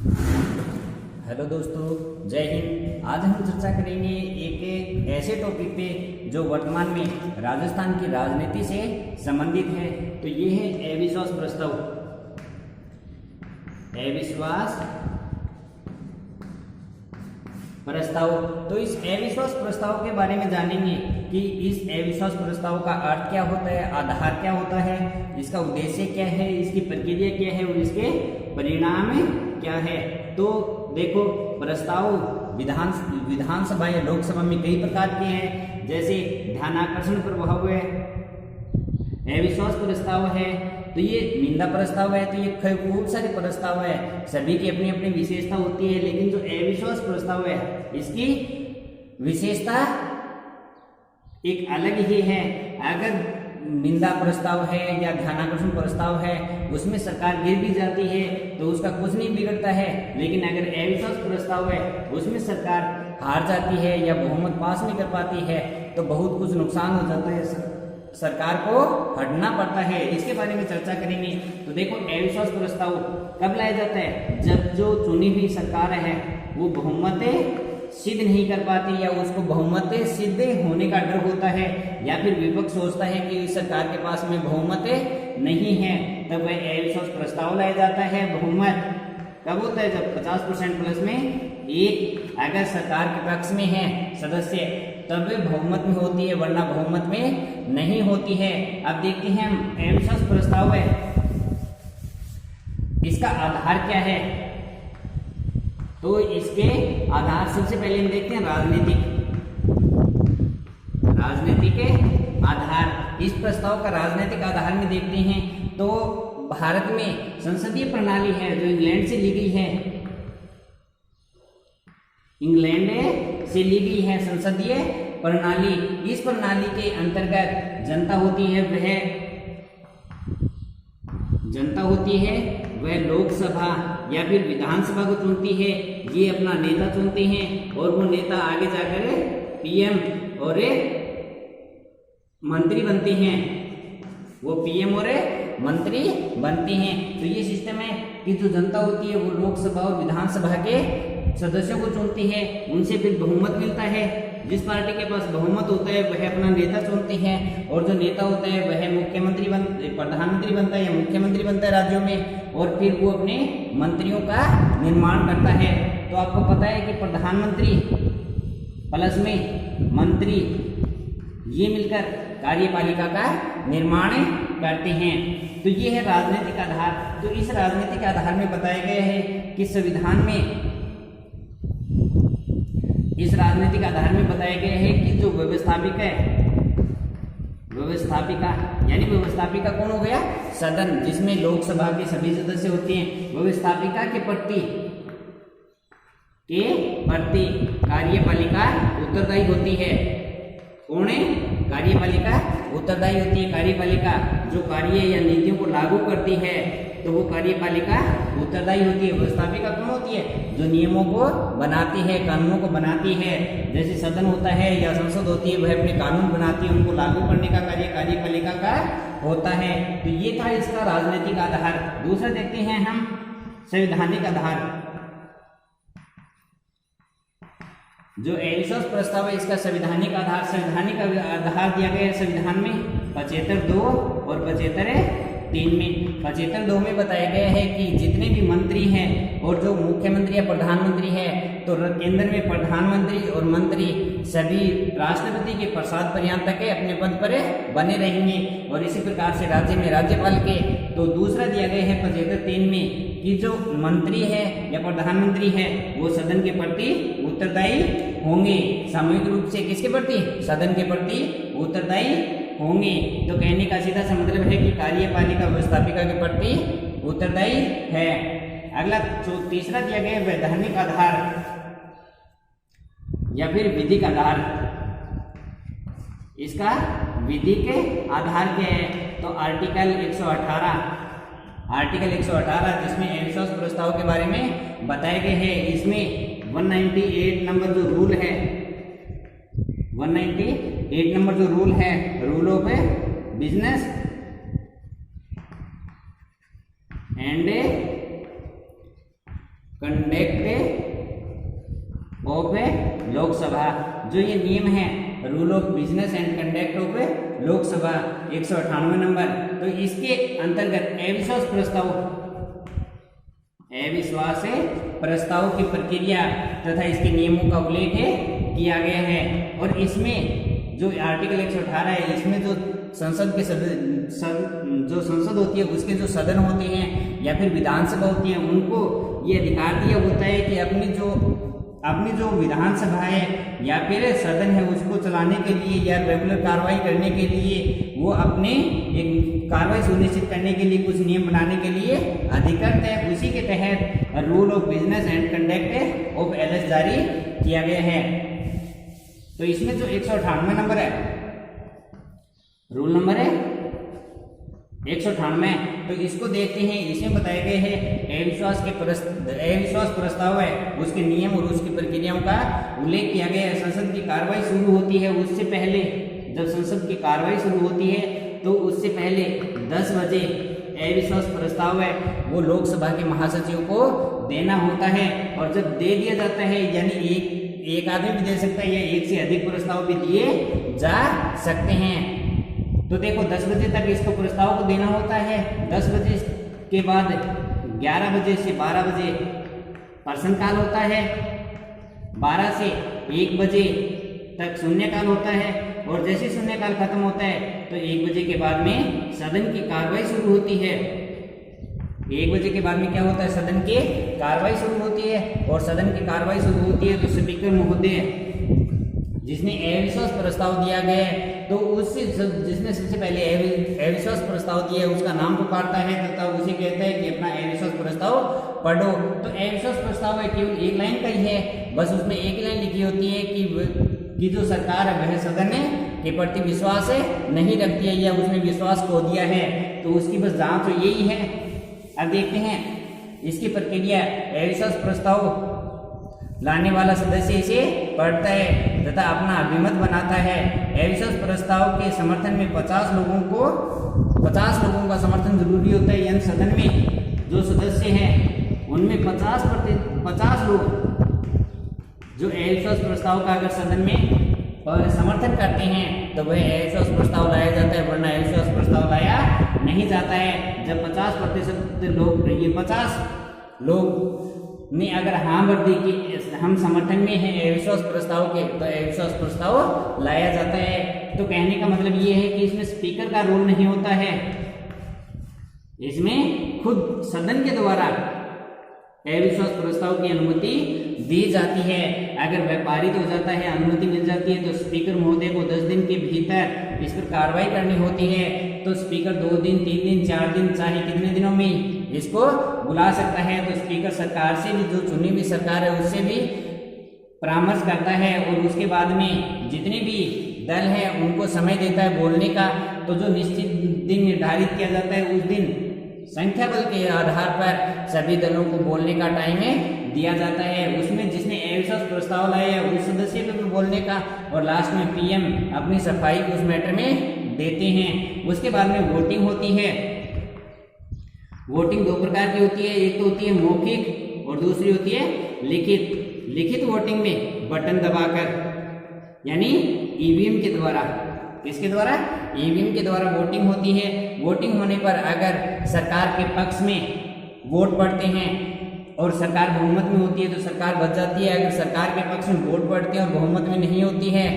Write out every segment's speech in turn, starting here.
Hello दोस्तों, जय हिंद। आज हम चर्चा करेंगे एक ऐसे टॉपिक पे जो वर्तमान में राजस्थान की राजनीति से संबंधित है। तो ये है अविश्वास प्रस्ताव। अविश्वास प्रस्ताव। तो इस अविश्वास प्रस्ताव के बारे में जानेंगे कि इस अविश्वास प्रस्ताव का अर्थ क्या होता है, आधार क्या होता है, इसका उद्देश्य क्या है, इसकी प्रक्रिया क्या है और इसके परिणाम क्या है। तो देखो, प्रस्ताव विधानसभा या लोकसभा में कई प्रकार के हैं, जैसे ध्यानाकर्षण प्रभाव है, अविश्वास प्रस्ताव है, तो ये निंदा प्रस्ताव है। तो ये खूब सारे प्रस्ताव है, सभी की अपनी अपनी विशेषता होती है। लेकिन जो अविश्वास प्रस्ताव है इसकी विशेषता एक अलग ही है। अगर निंदा प्रस्ताव है या ध्यानाकर्षण प्रस्ताव है उसमें सरकार गिर भी जाती है तो उसका कुछ नहीं बिगड़ता है। लेकिन अगर अविश्वास प्रस्ताव है उसमें सरकार हार जाती है या बहुमत पास नहीं कर पाती है तो बहुत कुछ नुकसान हो जाता है, सरकार को हटना पड़ता है। इसके बारे में चर्चा करेंगे। तो देखो, अविश्वास प्रस्ताव कब लाया जाता है? जब जो चुनी हुई सरकार है वो बहुमत सिद्ध नहीं कर पाती या उसको बहुमत सिद्ध होने का डर होता है, या फिर विपक्ष सोचता है कि इस सरकार के पास में बहुमत नहीं है, तब वह अविश्वास प्रस्ताव लाया जाता है। बहुमत कब होता है? जब 50% प्लस में एक अगर सरकार के पक्ष में है सदस्य तब बहुमत में होती है, वरना बहुमत में नहीं होती है। अब देखते हैं हम अविश्वास प्रस्ताव है इसका आधार क्या है। तो इसके आधार सबसे पहले हम देखते हैं राजनीतिक आधार। इस प्रस्ताव का राजनीतिक आधार में देखते हैं तो भारत में संसदीय प्रणाली है जो इंग्लैंड से ली गई है। इंग्लैंड से ली गई है संसदीय प्रणाली। इस प्रणाली के अंतर्गत जनता होती है वह लोकसभा या फिर विधानसभा को चुनती है। ये अपना नेता चुनते हैं और वो नेता आगे जाकर पीएम और मंत्री बनते हैं। वो पीएम और मंत्री बनते हैं। तो ये सिस्टम है कि जो जनता होती है वो लोकसभा और विधानसभा के सदस्यों को चुनती है, उनसे फिर बहुमत मिलता है। जिस पार्टी के पास बहुमत होता है वह अपना नेता चुनती है और जो नेता होता है वह प्रधानमंत्री बनता है या मुख्यमंत्री बनता है राज्यों में, और फिर वो अपने मंत्रियों का निर्माण करता है। तो आपको पता है कि प्रधानमंत्री प्लस में मंत्री ये मिलकर कार्यपालिका का निर्माण करते हैं। तो ये है राजनीतिक आधार। तो इस राजनीतिक आधार में बताया गया है कि संविधान में इस राजनीतिक आधार में बताया गया है कि जो व्यवस्थापिका यानी व्यवस्थापिका कौन हो गया? सदन, जिसमें लोकसभा के सभी सदस्य होते हैं। व्यवस्थापिका के प्रति कार्यपालिका उत्तरदायी होती है। कौन है? कार्यपालिका उत्तरदायी होती है। कार्यपालिका जो कार्य या नीतियों को लागू करती है तो वो कार्यपालिका उत्तरदायी होती है। व्यवस्थापिका कौन होती है? जो नियमों को बनाती है, कानूनों को बनाती है। जैसे सदन होता है या संसद होती है, वह अपने कानून बनाती है, उनको लागू करने का कार्य कार्यपालिका का होता है। तो ये था इसका राजनीतिक आधार। दूसरा देखते हैं हम संवैधानिक आधार। जो अविश्वास प्रस्ताव है इसका संवैधानिक आधार दिया गया है संविधान में 75(2) और 75(3) में। 75(2) में बताया गया है कि जितने भी मंत्री हैं और जो मुख्यमंत्री या प्रधानमंत्री है तो केंद्र में प्रधानमंत्री और मंत्री सभी राष्ट्रपति के प्रसाद पर्यंत तक अपने पद पर बने रहेंगे, और इसी प्रकार से राज्य में राज्यपाल के। तो दूसरा दिया गया है 75(3) में कि जो मंत्री है या प्रधानमंत्री है वो सदन के प्रति उत्तरदायी होंगे। सामूहिक रूप से किसके प्रति? सदन के प्रति उत्तरदायी होंगे। तो कहने का सीधा सा मतलब है कि कार्यपालिका व्यवस्थापिका के प्रति उत्तरदायी है। अगला जो तीसरा दिया गया है वैधानिक आधार या फिर विधिक आधार। इसका विधिक आधार क्या है? तो आर्टिकल 118 जिसमें अविश्वास प्रस्ताव के बारे में बताया गया है। इसमें 198 नंबर जो रूल है, 198 नंबर जो रूल है, rule of business and conduct of ए लोकसभा। जो ये नियम है rule of business and conduct of A Lok Sabha 198 number, तो इसके अंतर्गत अविश्वास प्रस्ताव की प्रक्रिया तथा इसके नियमों का उल्लेख किया गया है। और इसमें जो आर्टिकल 118 है, इसमें जो संसद के जो संसद होती है उसके जो सदन होते हैं या फिर विधानसभा होती है, उनको ये अधिकार दिया होता है कि अपनी जो विधानसभा है या फिर सदन है उसको चलाने के लिए या रेगुलर कार्रवाई करने के लिए वो अपने एक कार्रवाई सुनिश्चित करने के लिए कुछ नियम बनाने के लिए अधिकृत है। उसी के तहत rule of business and conduct of LS जारी किया गया है। तो इसमें जो 198 नंबर है, रूल नंबर है 198, तो इसको देखते हैं। इसमें बताए गए हैं अविश्वास प्रस्ताव है उसके नियम और उसकी प्रक्रियाओं का उल्लेख किया गया है। संसद की कार्रवाई शुरू होती है, उससे पहले जब संसद की कार्रवाई शुरू होती है तो उससे पहले 10 बजे अविश्वास प्रस्ताव है वो लोकसभा के महासचिव को देना होता है। और जब दे दिया जाता है, यानी एक आदमी भी दे सकता है या एक से अधिक प्रस्ताव भी दिए जा सकते हैं। तो देखो 10 बजे तक इसको प्रस्ताव को देना होता है। 10 बजे के बाद 11 बजे से 12 बजे प्रश्नकाल होता है, 12 से 1 बजे तक शून्यकाल होता है, और जैसे शून्यकाल खत्म होता है तो 1 बजे के बाद में सदन की कार्रवाई शुरू होती है। 1 बजे के बाद में क्या होता है, सदन की कार्रवाई शुरू होती है। और सदन की कार्रवाई शुरू होती है तो स्पीकर महोदय जिसने अविश्वास प्रस्ताव दिया गया है, तो उससे जिसने सबसे पहले अविश्वास प्रस्ताव दिया है उसका नाम पुकारता है तथा उसे कहता है कि अपना अविश्वास प्रस्ताव पढ़ो। तो अविश्वास प्रस्ताव है केवल एक लाइन का ही है, बस उसमें एक लाइन लिखी होती है कि जो सरकार है वह सदन के प्रति विश्वास नहीं रखती है या उसने विश्वास खो दिया है, तो उसकी बस जांच तो यही है। अब देखते हैं इसकी प्रक्रिया। अविश्वास प्रस्ताव लाने वाला सदस्य इसे पढ़ता है तथा अपना अभिमत बनाता है। अविश्वास प्रस्ताव के समर्थन में 50 लोगों का समर्थन जरूरी होता है, यानी सदन में जो सदस्य हैं उनमें 50 लोग जो अविश्वास प्रस्ताव का अगर सदन में समर्थन करते हैं तो वह अविश्वास प्रस्ताव लाया जाता है, वरना अविश्वास प्रस्ताव लाया नहीं जाता है। जब 50% लोग, ये 50 लोग ने अगर हाँ भर दी कि हम समर्थन में हैं अविश्वास प्रस्ताव के, तो अविश्वास प्रस्ताव लाया जाता है। तो कहने का मतलब ये है कि इसमें स्पीकर का रोल नहीं होता है, इसमें खुद सदन के द्वारा अविश्वास प्रस्ताव की अनुमति दी जाती है। अगर वह पारित हो जाता है, अनुमति मिल जाती है, तो स्पीकर महोदय को 10 दिन के भीतर इस पर कार्रवाई करनी होती है। तो स्पीकर 2 दिन, 3 दिन, 4 दिन, चाहे कितने दिनों में इसको बुला सकता है। तो स्पीकर सरकार से भी, जो चुनी हुई सरकार है उससे भी परामर्श करता है, और उसके बाद में जितने भी दल है उनको समय देता है बोलने का। तो जो निश्चित दिन निर्धारित किया जाता है उस दिन संख्या बल के आधार पर सभी दलों को बोलने का टाइम दिया जाता है। उसमें जिसने अविश्वास प्रस्ताव लाया है उस सदस्य को भी बोलने का, और लास्ट में पीएम अपनी सफाई उस मैटर में देते हैं। उसके बाद में वोटिंग होती है। वोटिंग 2 प्रकार की होती है, एक तो होती है मौखिक और दूसरी होती है लिखित वोटिंग में बटन दबाकर, यानी ईवीएम के द्वारा। किसके द्वारा? ईवीएम के द्वारा वोटिंग होती है। वोटिंग होने पर अगर सरकार के पक्ष में वोट पड़ते हैं और सरकार बहुमत में होती है तो सरकार बच जाती है। अगर सरकार के पक्ष में वोट पड़ते हैं और बहुमत में नहीं होती है,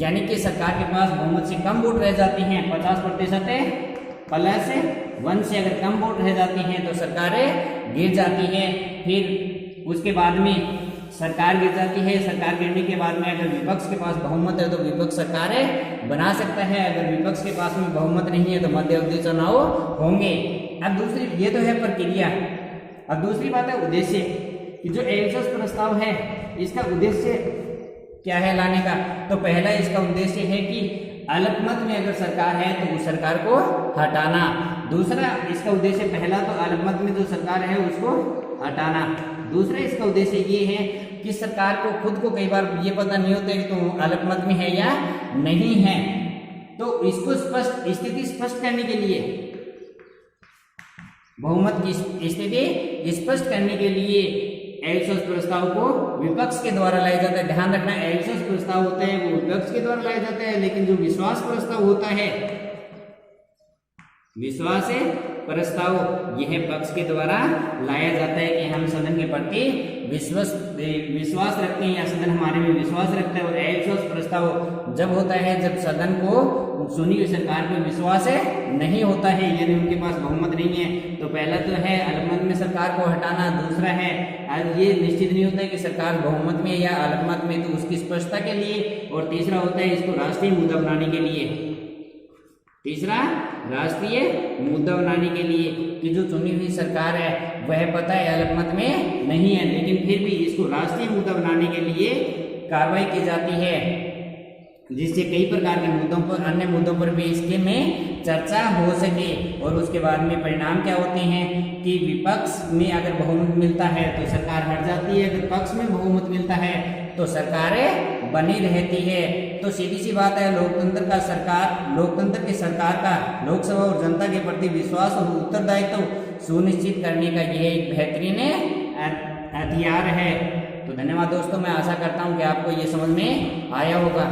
यानी कि सरकार के पास बहुमत से कम वोट रह जाते हैं, 50% प्लस 1 से अगर कम वोट रह जाती हैं तो सरकारें गिर जाती है। फिर उसके बाद में सरकार गिर जाती है। सरकार गिरने के बाद में अगर विपक्ष के पास बहुमत है तो विपक्ष सरकारें बना सकता है। अगर विपक्ष के पास में बहुमत नहीं है तो मध्यावधि चुनाव होंगे। अब दूसरी, ये तो है प्रक्रिया। अब दूसरी बात है उद्देश्य, कि जो अविश्वास प्रस्ताव है इसका उद्देश्य क्या है लाने का। तो पहला इसका उद्देश्य है कि अल्पमत में अगर सरकार है तो उस सरकार को हटाना। दूसरा इसका उद्देश्य, पहला तो अल्पमत में जो सरकार है उसको हटाना। दूसरा इसका उद्देश्य ये है कि सरकार को खुद को कई बार ये पता नहीं होता है कि तो अल्पमत में है या नहीं है, तो इसको स्थिति स्पष्ट करने के लिए, बहुमत की स्थिति स्पष्ट करने के लिए अविश्वास प्रस्ताव को विपक्ष के द्वारा लाया जाता है। ध्यान रखना, अविश्वास प्रस्ताव होता है वो विपक्ष के द्वारा लाया जाता है, लेकिन जो विश्वास प्रस्ताव होता है, विश्वास प्रस्ताव यह पक्ष के द्वारा लाया जाता है कि हम सदन के प्रति विश्वास रखते हैं या सदन हमारे में विश्वास रखता है। और अविश्वास प्रस्ताव जब होता है जब सदन को चुनी हुई सरकार पर विश्वास नहीं होता है, यानी उनके पास बहुमत नहीं है। तो पहला तो है अल्पमत में सरकार को हटाना, दूसरा है ये निश्चित नहीं होता है कि सरकार बहुमत में या अल्पमत में, तो उसकी स्पष्टता के लिए, और तीसरा होता है इसको राष्ट्रीय मुद्दा बनाने के लिए। तीसरा राष्ट्रीय मुद्दा बनाने के लिए कि जो चुनी हुई सरकार है वह पता है अल्पमत में नहीं है, लेकिन फिर भी इसको राष्ट्रीय मुद्दा बनाने के लिए कार्रवाई की जाती है, जिससे कई प्रकार के मुद्दों पर, अन्य मुद्दों पर भी इसके में चर्चा हो सके। और उसके बाद में परिणाम क्या होते हैं कि विपक्ष में अगर बहुमत मिलता है तो सरकार हट जाती है, अगर पक्ष में बहुमत मिलता है तो सरकारें बनी रहती है। तो सीधी सी बात है, लोकतंत्र की सरकार का लोकसभा और जनता के प्रति विश्वास और उत्तरदायित्व सुनिश्चित करने का यह एक बेहतरीन हथियार है। तो धन्यवाद दोस्तों, मैं आशा करता हूं कि आपको ये समझ में आया होगा।